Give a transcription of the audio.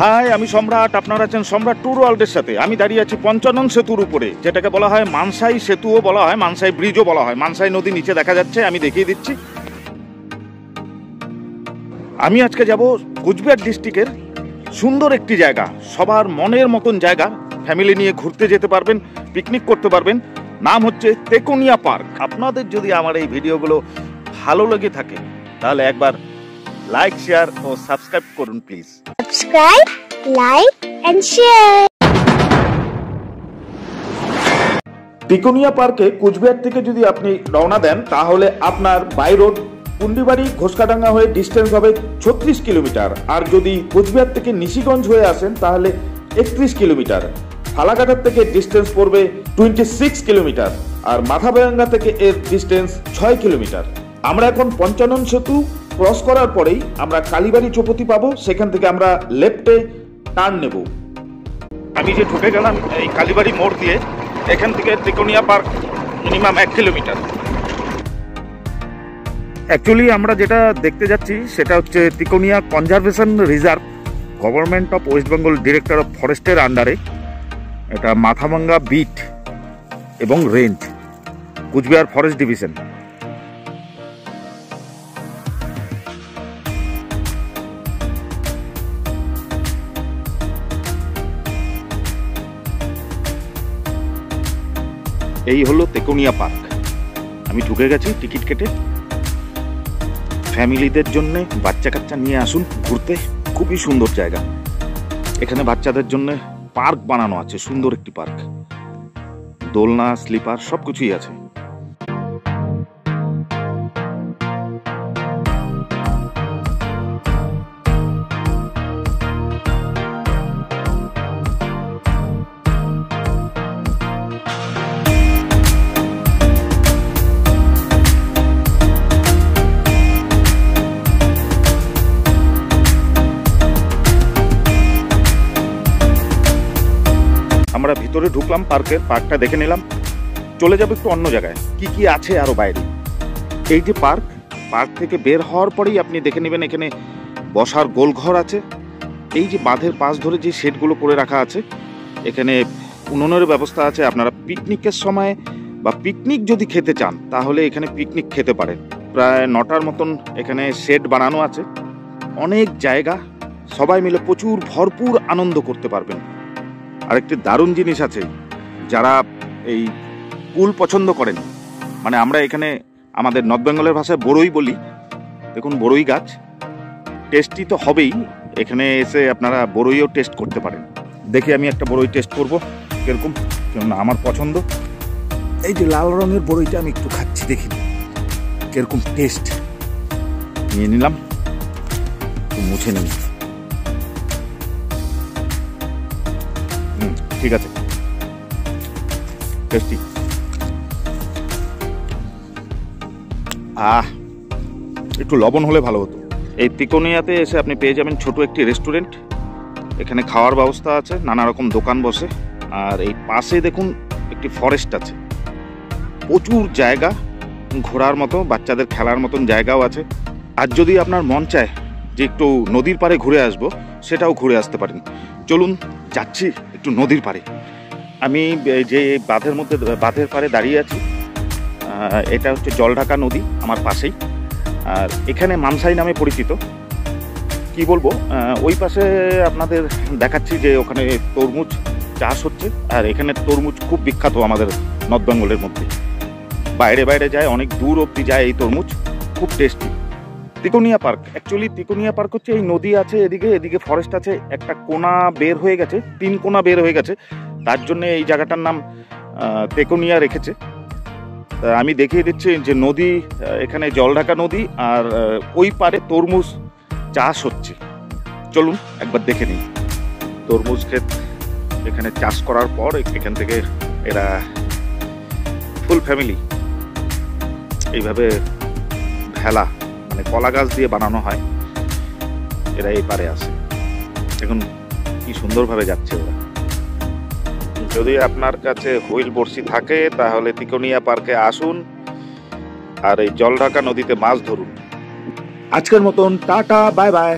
High, আমি সম্রাট। আপনারা আছেন সম্রাট ট্যুর ওয়ার্ল্ডের সাথে। আমি দাঁড়িয়ে আছি পঞ্চানন সেতুর উপরে, যেটাকে বলা হয় মানসাই সেতুও বলা হয়, মানসাই ব্রিজও বলা হয়। মানসাই নদী নিচে দেখা যাচ্ছে, আমি দেখিয়ে দিচ্ছি। আমি আজকে যাব কোচবিহার ডিস্ট্রিক্টের সুন্দর একটি জায়গা, সবার মনের মতন জায়গা। ফ্যামিলি নিয়ে ঘুরতে যেতে পারবেন, পিকনিক করতে পারবেন। নাম হচ্ছে তেকোনিয়া পার্ক। আপনাদের যদি আমার এই ভিডিওগুলো ভালো লেগে থাকে তাহলে একবার লাইক, শেয়ার ও সাবস্ক্রাইব করুন please. Subscribe, like and share. Tekonia পার্কে কোচবিহার থেকে যদি আপনি রওনা দেন তাহলে আপনার বাই রোড পুন্ডিবাড়ি ঘোষকাডাঙ্গা হয়ে ডিস্টেন্স হবে 36 কিলোমিটার। আর যদি কোচবিহার থেকে নিশিগঞ্জ হয়ে আসেন তাহলে 31 কিলোমিটার। ফালাকাটার থেকে ডিস্টেন্স পড়বে 26 কিলোমিটার। আর মাথাভাঙ্গা থেকে এর ডিস্টেন্স 6 কিলোমিটার। আমরা এখন পঞ্চানন সেতু ক্রস করার পরেই আমরা কালীবাড়ি চৌপতি পাবো, সেখান থেকে আমরা লেফটে টার্ন নেব। আমি যে ঢুকে গেলাম এই কালীবাড়ি মোড় দিয়ে, এখান থেকে Tekonia park minimum 1 kilometre. Actually আমরা যেটা দেখতে যাচ্ছি সেটা হচ্ছে Tekonia conservation reserve, government of West Bengal director of ফরেস্টের আন্ডারে। এটা মাথাভাঙ্গা বিট এবং রেঞ্জ, কোচবিহার ফরেস্ট ডিভিশন। এই হলো তেকোনিয়া পার্ক। আমি ঢুকে গেছি টিকিট কেটে। ফ্যামিলিদের জন্য, বাচ্চা কাচ্চা নিয়ে আসুন ঘুরতে, খুবই সুন্দর জায়গা। এখানে বাচ্চাদের জন্য পার্ক বানানো আছে, সুন্দর একটি পার্ক। দোলনা, স্লিপার সবকিছুই আছে। আমরা ভিতরে ঢুকলাম পার্কটা দেখে নিলাম। চলে যাবো একটু অন্য জায়গায়, কি কি আছে আরো বাইরে। এই যে পার্ক থেকে বের হওয়ার পরেই আপনি দেখে নেবেন এখানে বসার গোলঘর আছে। এই যে বাঁধের পাশ ধরে যে শেডগুলো করে রাখা আছে, এখানে উনুনের ব্যবস্থা আছে। আপনারা পিকনিকের সময় বা পিকনিক যদি খেতে চান তাহলে এখানে পিকনিক খেতে পারেন। প্রায় 9টার মতন এখানে শেড বানানো আছে। অনেক জায়গা, সবাই মিলে প্রচুর ভরপুর আনন্দ করতে পারবেন। আরেকটি দারুণ জিনিস আছে, যারা এই কুল পছন্দ করেন, মানে আমরা এখানে আমাদের নর্থ বেঙ্গলের ভাষায় বড়ই বলি। দেখুন বড়ই গাছ, টেস্টি তো হবেই। এখানে এসে আপনারা বড়ইও টেস্ট করতে পারেন। দেখে আমি একটা বড়ই টেস্ট করব কিরকম, কেমন আমার পছন্দ। এই যে লাল রঙের বড়ইটা আমি একটু খাচ্ছি, দেখি কিরকম টেস্ট। নিয়ে নিলাম, মুছে নিই। ঠিক আছে, টেস্টি। একটু লবণ হলে ভালো হতো। এই তেকোনিয়াতে এসে আপনি পেয়ে যাবেন ছোট একটি রেস্টুরেন্ট। এখানে খাওয়ার ব্যবস্থা আছে, নানা রকম দোকান বসে। আর এই পাশে দেখুন একটি ফরেস্ট আছে, প্রচুর জায়গা ঘোরার মতো, বাচ্চাদের খেলার মতন জায়গাও আছে। আর যদি আপনার মন চায় যে একটু নদীর পাড়ে ঘুরে আসবো, সেটাও ঘুরে আসতে পারেন। চলুন যাচ্ছি একটু নদীর পাড়ে। আমি যে বাঁধের পাড়ে দাঁড়িয়ে আছি, এটা হচ্ছে জলঢাকা নদী আমার পাশেই। আর এখানে মানসাই নামে পরিচিত। কি বলবো, ওই পাশে আপনাদের দেখাচ্ছি যে ওখানে তরমুজ চাষ হচ্ছে। আর এখানে তরমুজ খুব বিখ্যাত আমাদের নর্থ বেঙ্গলের মধ্যে। বাইরে যায়, অনেক দূর অবধি যায় এই তরমুজ, খুব tasty. Tekonia park, actually Tekonia park হচ্ছে এই নদী আছে এদিকে ফরেস্ট আছে, একটা কোনা বের হয়ে গেছে, 3 কোনা বের হয়ে গেছে, তার জন্য এই জায়গাটার নাম তেকোনিয়া রেখেছে। আমি দেখিয়ে দিচ্ছি যে নদী, এখানে জলঢাকা নদী, আর ওই পারে তরমুজ চাষ হচ্ছে। চলুন একবার দেখে নিই। তরমুজ ক্ষেত এখানে চাষ করার পর এখান থেকে এরা ফুল ফ্যামিলি এইভাবে ভেলা, মানে কলা গাছ দিয়ে বানানো হয়, এরা এই পারে আসে। এখন কি সুন্দরভাবে যাচ্ছে ওরা। যদি আপনার কাছে হুইল বড়শি থাকে তাহলে তেকোনিয়া পার্কে আসুন আর এই জলঢাকা নদীতে মাছ ধরুন। আজকের মতন টাটা, বাই বাই।